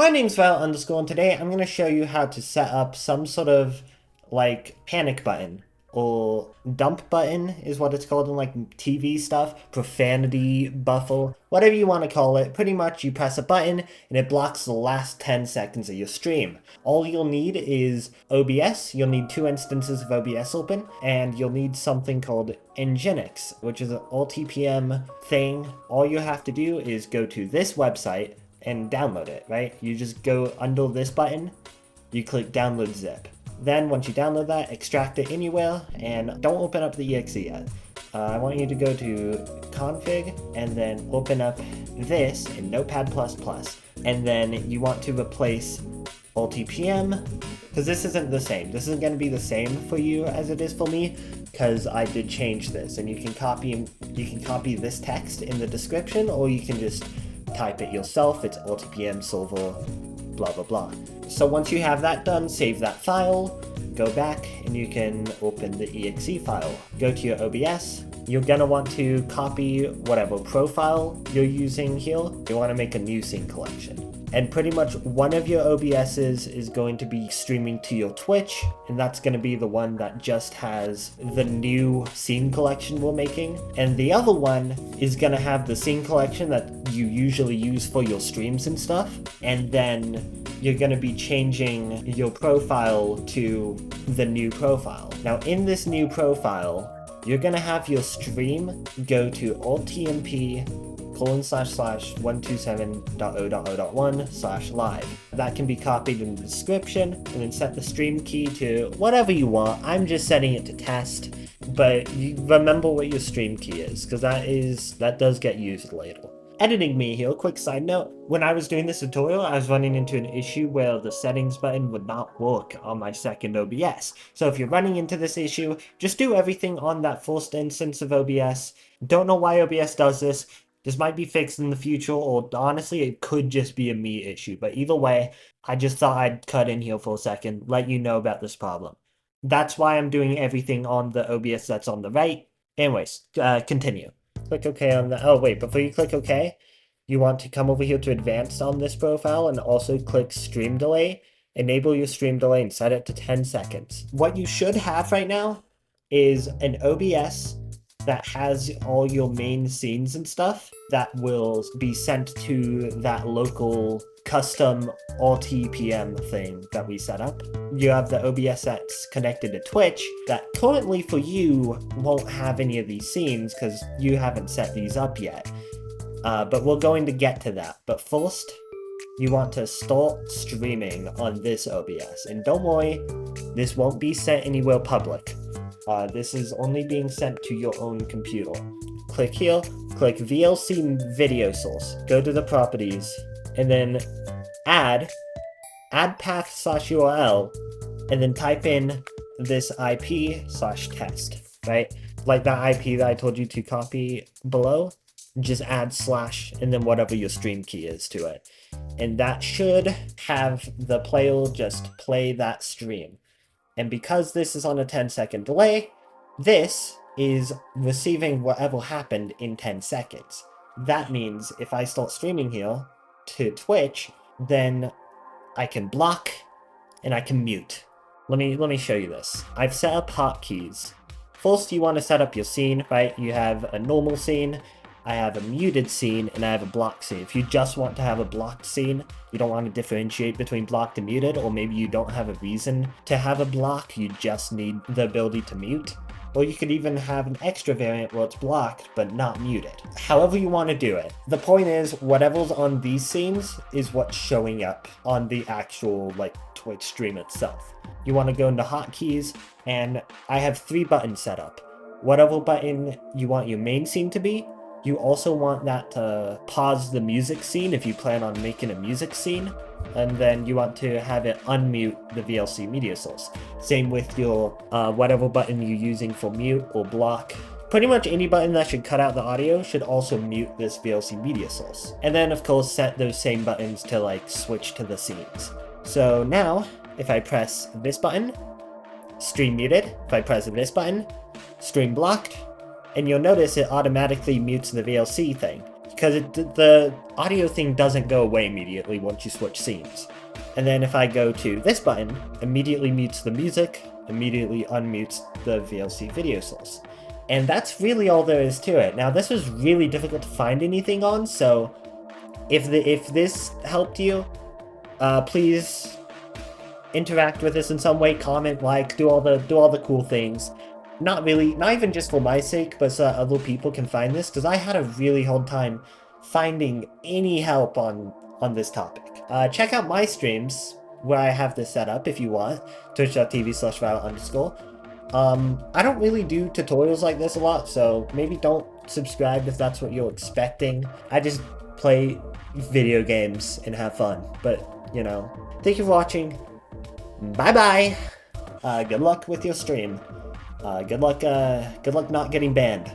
My name's Val underscore, and today I'm going to show you how to set up some sort of like panic button or dump button is what it's called in like TV stuff, profanity buffer, whatever you want to call it. Pretty much you press a button and it blocks the last 10 seconds of your stream. All you'll need is OBS, you'll need 2 instances of OBS open, and you'll need something called nginx, which is an RTPM thing. All you have to do is go to this website and download it, right? You just go under this button, you click download zip. Then once you download that, extract it anywhere, and don't open up the exe yet. I want you to go to config and then open up this in Notepad++. And then you want to replace RTPM, because this isn't the same. This isn't going to be the same for you as it is for me, because I did change this. And you can copy this text in the description, or you can just type it yourself. It's RTPM server blah blah blah. So once you have that done, save that file, go back, and you can open the exe file. Go to your OBS. You're gonna want to copy whatever profile you're using here. You want to make a new scene collection. And pretty much one of your OBSs is going to be streaming to your Twitch, and that's going to be the one that just has the new scene collection we're making. And the other one is going to have the scene collection that you usually use for your streams and stuff. And then you're going to be changing your profile to the new profile. Now in this new profile, you're going to have your stream go to RTMP /127.0.0.1/live. That can be copied in the description, and then set the stream key to whatever you want. I'm just setting it to test, but you remember what your stream key is, because that does get used later. Editing me here, quick side note, when I was doing this tutorial, I was running into an issue where the settings button would not work on my second OBS. So if you're running into this issue, just do everything on that first instance of OBS. Don't know why OBS does this. This might be fixed in the future, or honestly, it could just be a me issue. But either way, I just thought I'd cut in here for a second, let you know about this problem. That's why I'm doing everything on the OBS that's on the right. Anyways, continue. Click OK on the... Oh, wait, before you click OK, you want to come over here to Advanced on this profile and also click Stream Delay. Enable your stream delay and set it to 10 seconds. What you should have right now is an OBS that has all your main scenes and stuff that will be sent to that local custom RTPM thing that we set up. You have the OBS that's connected to Twitch that currently for you won't have any of these scenes because you haven't set these up yet. But we're going to get to that. But first, you want to start streaming on this OBS. And don't worry, this won't be sent anywhere public. This is only being sent to your own computer. Click here, click VLC video source, go to the properties, and then add path/URL, and then type in this IP/test, right? Like that IP that I told you to copy below, just add slash, and then whatever your stream key is to it. And that should have the player just play that stream. And because this is on a 10-second delay, this is receiving whatever happened in 10 seconds. That means if I start streaming here to Twitch, then I can block and I can mute. Let me show you this. I've set up hotkeys. First, you want to set up your scene, right? You have a normal scene, I have a muted scene, and I have a blocked scene. If you just want to have a blocked scene, you don't want to differentiate between blocked and muted, or maybe you don't have a reason to have a block, you just need the ability to mute. Or you could even have an extra variant where it's blocked but not muted. However you want to do it. The point is, whatever's on these scenes is what's showing up on the actual Twitch stream itself. You want to go into hotkeys, and I have 3 buttons set up. Whatever button you want your main scene to be, you also want that to pause the music scene if you plan on making a music scene, and then you want to have it unmute the VLC media source. Same with your whatever button you're using for mute or block. Pretty much any button that should cut out the audio should also mute this VLC media source. And then of course set those same buttons to switch to the scenes. So now, if I press this button, stream muted. If I press this button, stream blocked. And you'll notice it automatically mutes the VLC thing. because the audio thing doesn't go away immediately once you switch scenes. And then if I go to this button, immediately mutes the music, immediately unmutes the VLC video source. And that's really all there is to it. Now, this was really difficult to find anything on, so if this helped you, please interact with us in some way, comment, like, do all the cool things. Not even just for my sake, but so that other people can find this, because I had a really hard time finding any help on this topic. Check out my streams where I have this set up if you want, twitch.tv/Violet_. I don't really do tutorials like this a lot, so maybe don't subscribe if that's what you're expecting. I just play video games and have fun, but, you know, thank you for watching. Bye-bye! Good luck with your stream. Good luck not getting banned.